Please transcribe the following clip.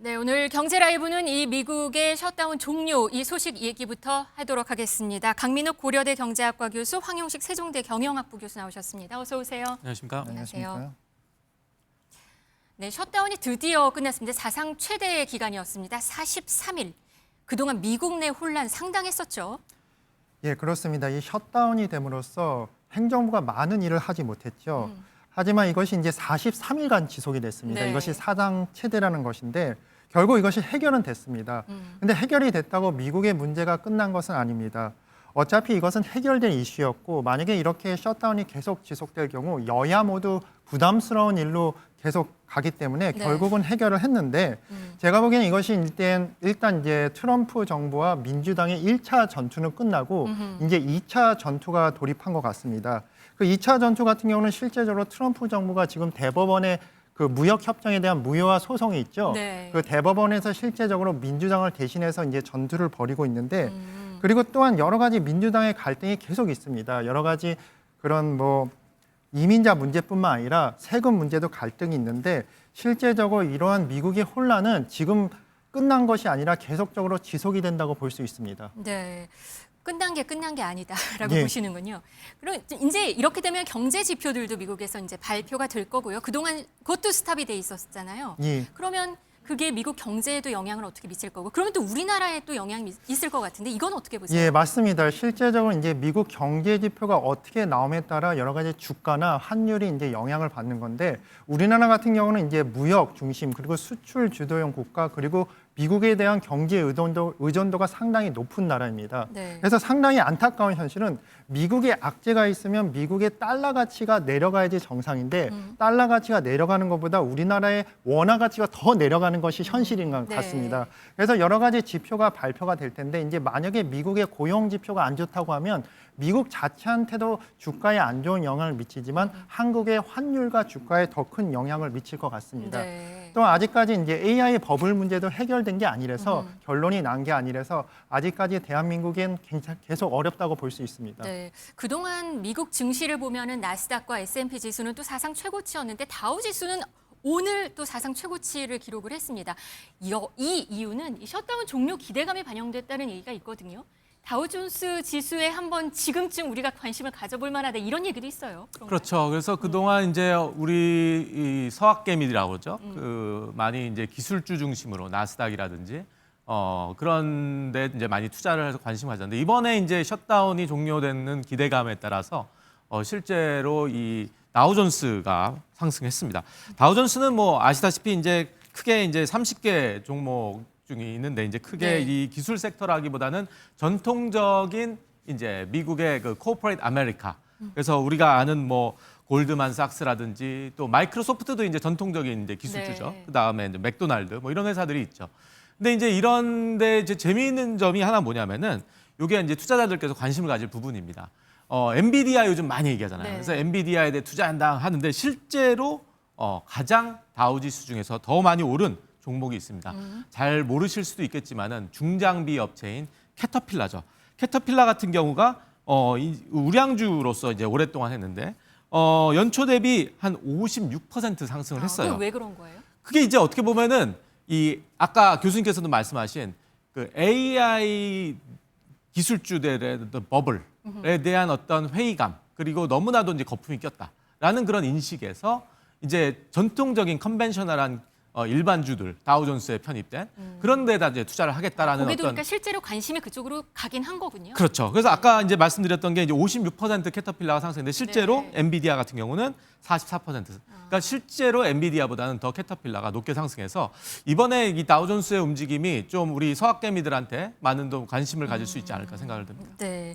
네, 오늘 경제라이브는 이 미국의 셧다운 종료 이 소식 얘기부터 하도록 하겠습니다. 강민욱 고려대 경제학과 교수, 황용식 세종대 경영학부 교수 나오셨습니다. 어서 오세요. 안녕하십니까? 안녕하세요. 네, 셧다운이 드디어 끝났습니다. 사상 최대의 기간이었습니다. 43일. 그동안 미국 내 혼란 상당했었죠. 예, 그렇습니다. 이 셧다운이 됨으로써 행정부가 많은 일을 하지 못했죠. 하지만 이것이 이제 43일간 지속이 됐습니다. 네. 이것이 사상 최대라는 것인데 결국 이것이 해결은 됐습니다. 근데 해결이 됐다고 미국의 문제가 끝난 것은 아닙니다. 어차피 이것은 해결된 이슈였고 만약에 이렇게 셧다운이 계속 지속될 경우 여야 모두 부담스러운 일로 계속 가기 때문에 네. 결국은 해결을 했는데 제가 보기에는 이것이 일단 이제 트럼프 정부와 민주당의 1차 전투는 끝나고 이제 2차 전투가 돌입한 것 같습니다. 그 2차 전투 같은 경우는 실제적으로 트럼프 정부가 지금 대법원에 그 무역 협정에 대한 무효화 소송이 있죠. 네. 그 대법원에서 실제적으로 민주당을 대신해서 이제 전투를 벌이고 있는데 그리고 또한 여러 가지 민주당의 갈등이 계속 있습니다. 여러 가지 그런 뭐 이민자 문제뿐만 아니라 세금 문제도 갈등이 있는데 실제적으로 이러한 미국의 혼란은 지금 끝난 것이 아니라 계속적으로 지속이 된다고 볼 수 있습니다. 네. 끝난 게 아니다라고 예. 보시는군요. 그럼 이제 이렇게 되면 경제 지표들도 미국에서 이제 발표가 될 거고요. 그동안 그것도 스탑이 돼 있었잖아요. 예. 그러면 그게 미국 경제에도 영향을 어떻게 미칠 거고, 그러면 또 우리나라에 또 영향이 있을 것 같은데 이건 어떻게 보세요? 예, 맞습니다. 실제적으로 이제 미국 경제 지표가 어떻게 나옴에 따라 여러 가지 주가나 환율이 이제 영향을 받는 건데 우리나라 같은 경우는 이제 무역 중심 그리고 수출 주도형 국가 그리고 미국에 대한 경제 의존도가 상당히 높은 나라입니다. 네. 그래서 상당히 안타까운 현실은 미국에 악재가 있으면 미국의 달러 가치가 내려가야지 정상인데 달러 가치가 내려가는 것보다 우리나라의 원화 가치가 더 내려가는 것이 현실인 것 네. 같습니다. 그래서 여러 가지 지표가 발표가 될 텐데 이제 만약에 미국의 고용 지표가 안 좋다고 하면 미국 자체한테도 주가에 안 좋은 영향을 미치지만 한국의 환율과 주가에 더 큰 영향을 미칠 것 같습니다. 네. 또 아직까지 이제 AI 버블 문제도 해결된 게 아니라서 결론이 난 게 아니라서 아직까지 대한민국엔 계속 어렵다고 볼 수 있습니다. 네. 그동안 미국 증시를 보면은 나스닥과 S&P 지수는 또 사상 최고치였는데 다우 지수는 오늘 또 사상 최고치를 기록을 했습니다. 이 이유는 이 셧다운 종료 기대감이 반영됐다는 얘기가 있거든요. 다우존스 지수에 한번 지금쯤 우리가 관심을 가져볼 만하다 이런 얘기도 있어요. 그런가요? 그렇죠. 그래서 그동안 이제 우리 이 서학개미들이라고 그러죠. 그 많이 이제 기술주 중심으로 나스닥이라든지 그런 데 이제 많이 투자를 해서 관심을 가졌는데 이번에 이제 셧다운이 종료되는 기대감에 따라서 실제로 이 다우존스가 상승했습니다. 다우존스는 뭐 아시다시피 이제 크게 이제 30개 종목 중이 있는데 이제 크게 네. 이 기술 섹터라기보다는 전통적인 이제 미국의 그 코퍼레이트 아메리카. 그래서 우리가 아는 뭐 골드만삭스라든지 또 마이크로소프트도 이제 전통적인 이제 기술주죠. 네. 그다음에 이제 맥도날드 뭐 이런 회사들이 있죠. 근데 이제 이런데 이제 재미있는 점이 하나 뭐냐면은 이게 이제 투자자들께서 관심을 가질 부분입니다. 엔비디아 요즘 많이 얘기하잖아요. 네. 그래서 엔비디아에 대해 투자한다 하는데 실제로 가장 다우지수 중에서 더 많이 오른 종목이 있습니다. 잘 모르실 수도 있겠지만은 중장비 업체인 캐터필라죠. 캐터필라 같은 경우가 우량주로서 이제 오랫동안 했는데 연초 대비 한 56% 상승을 했어요. 그건 왜 그런 거예요? 그게 이제 어떻게 보면은 이 아까 교수님께서도 말씀하신 그 AI 기술주들의 어떤 버블에 대한 어떤 회의감 그리고 너무나도 이제 거품이 꼈다라는 그런 인식에서 이제 전통적인 컨벤셔널한 일반주들 다우존스에 편입된 그런 데다 이제 투자를 하겠다라는 거기도 어떤 그러니까 실제로 관심이 그쪽으로 가긴 한 거군요. 그렇죠. 그래서 아까 이제 말씀드렸던 게 이제 56% 캐터필라가 상승했는데 실제로 네. 엔비디아 같은 경우는 44%. 그러니까 실제로 엔비디아보다는 더 캐터필라가 높게 상승해서 이번에 이 다우존스의 움직임이 좀 우리 서학개미들한테 많은 좀 관심을 가질 수 있지 않을까 생각을 듭니다. 네.